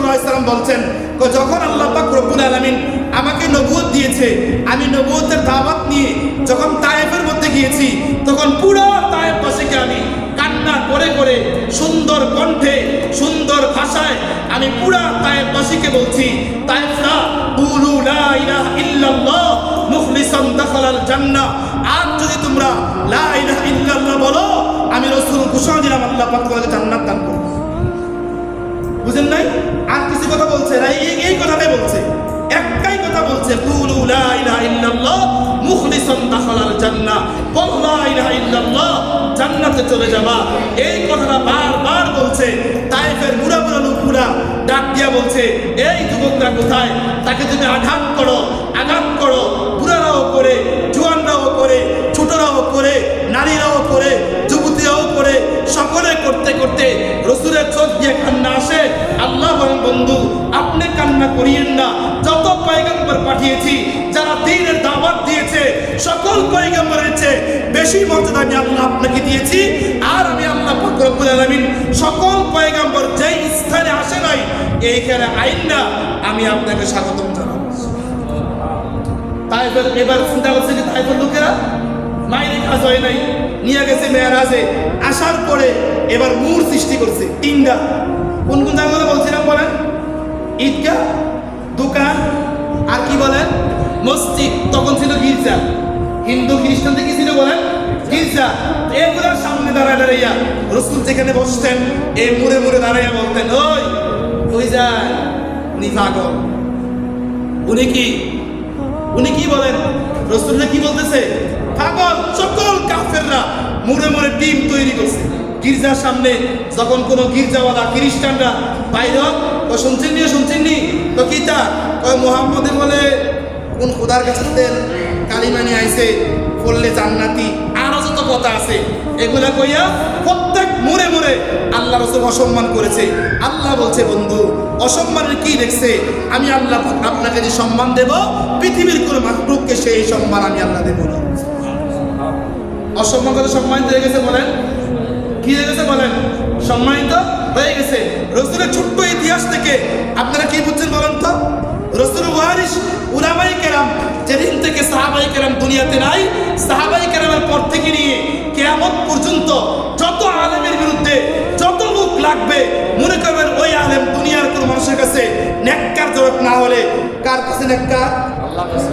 সাল্লাল্লাহু আলাইহি সাল্লাম বলছেন, যখন আল্লাহ পাক রব্বুল আলামিন আমাকে নবুয়ত দিয়েছে, আমি নবুয়তের দাওয়াত নিয়ে যখন তায়েফের মধ্যে গিয়েছি, তখন পুরো তায়েফবাসীকে আমি কান্না করে করে সুন্দর কণ্ঠে সুন্দর ভাষায় আমি পুরো তায়েফবাসীকে বলছি, তায়েফরা কুলু লা ইলাহা ইল্লাল্লাহ মুখলিসান দাখালাল জান্নাহ। আর যদি তোমরা লা ইলাহা ইল্লাল্লাহ বলো, আমি রাসূল ঘোষণা দিলাম আল্লাহ পাক তোমাকে জান্নাত দান করবে। বুঝেন নাই? আর কিছু কথা বলছে না, এই কথাটাই বলছে, একটাই কথা বলছে, কুলু লা ইলাহা ইল্লাল্লাহ মুখলিসান দাখালাল জান্নাহ, বল লা ইলাহা ইল্লাল্লাহ জান্নাতে চলে যাবা। এই কথাটা বারবার বলছে। তায়েফের বুড়া বুড়া লোকগুলা ডাক দিয়া বলছে, এই যুবকরা কোথায়? তাকে তুমি আঘাত করো, বুড়ারাও করে, জোয়ানরাও করে, ছোটরাও করে, নারীরাও করে, যুবতীরাও করে, সকলে করতে করতে রাসূলের চোখ দিয়ে কান্না আসে। আল্লাহ বলেন, বন্ধু আপনি কান্না করিয়েন না, যত পয়গম্বর পাঠিয়েছি, যারা দ্বীনের দাওয়াত দিয়েছে, সকল পয়গম্বরের চেয়ে বেশি মর্যাদা আমি আল্লাহ আপনাকে দিয়েছি। আর আমি আল্লাহ পাক রব্বুল আলামিন সকল পয়গম্বর যেই স্থানে আসে নাই, এইখানে আইন না আমি আপনাকে স্বাগতম জানাবো। তাইফের এবার চিন্তা করছে যে তাইফের লোকেরা মাইরে কাজ হয় নাই, নিয়ে গেছে মেরাজে। আসার পরে এবার মূর সৃষ্টি করছে তিনটা। কোন কোন জায়গাগুলো বলছিলাম বলেন? ঈদগাহ, দোকান, আর কি বলেন? মসজিদ। তখন ছিল গির্জা। হিন্দু খ্রিস্টান থেকে ছিল বলেন গির্জা। এগুলোর সামনে দাঁড়ায় দাঁড়াইয়া রাসূল যেখানে বসতেন, এই মুড়ে মুড়ে দাঁড়াইয়া বলতেন, ওই যায় উনি পাগল। উনি কি বলেন? রাসূলরা কি বলতেছে? পাগল। সকল কাফেররা মুড়ে মুড়ে টিম তৈরি করছে গির্জার সামনে। যখন কোনো গির্জাওয়ালা খ্রিস্টানরা বাইর তো শুনছেননি তো কি তা মুহাম্মদে বলে কোন খোদার কাছে তেল কালিমানি আইছে বললে জান্নাতি, আরো যত কথা আছে এগুলা কইয়া প্রত্যেক মুড়ে মুড়ে আল্লাহ রাসূল অসম্মান করেছে। আল্লাহ বলছে, বন্ধু অসম্মানের কি দেখছে? আমি আল্লাহ আপনাকে যে সম্মান দেব, পৃথিবীর কোনো মাখলুককে সেই সম্মান আমি আল্লাহ দেব না। অসম্মান করে সম্মানিত হয়ে গেছে বলেন? কি হয়ে গেছে বলেন? সম্মানিত হয়ে গেছে। রাসূলের ছোট্ট ইতিহাস থেকে আপনারা কি বুঝছেন বলেন তো? রাসূল ওয়ারিস উলামায়ে কেরাম যেদিন থেকে সাহাবায়ে কেরাম দুনিয়াতে নাই, সাহাবায়ে কেরামের পর থেকে নিয়ে কিয়ামত পর্যন্ত যত আলেমের বিরুদ্ধে যত লোক লাগবে, মনে করবেন ওই আলেম দুনিয়ার কোনো মানুষের কাছে নেককার জবাব না হলে কার কাছে নেককার? আল্লাহর কাছে।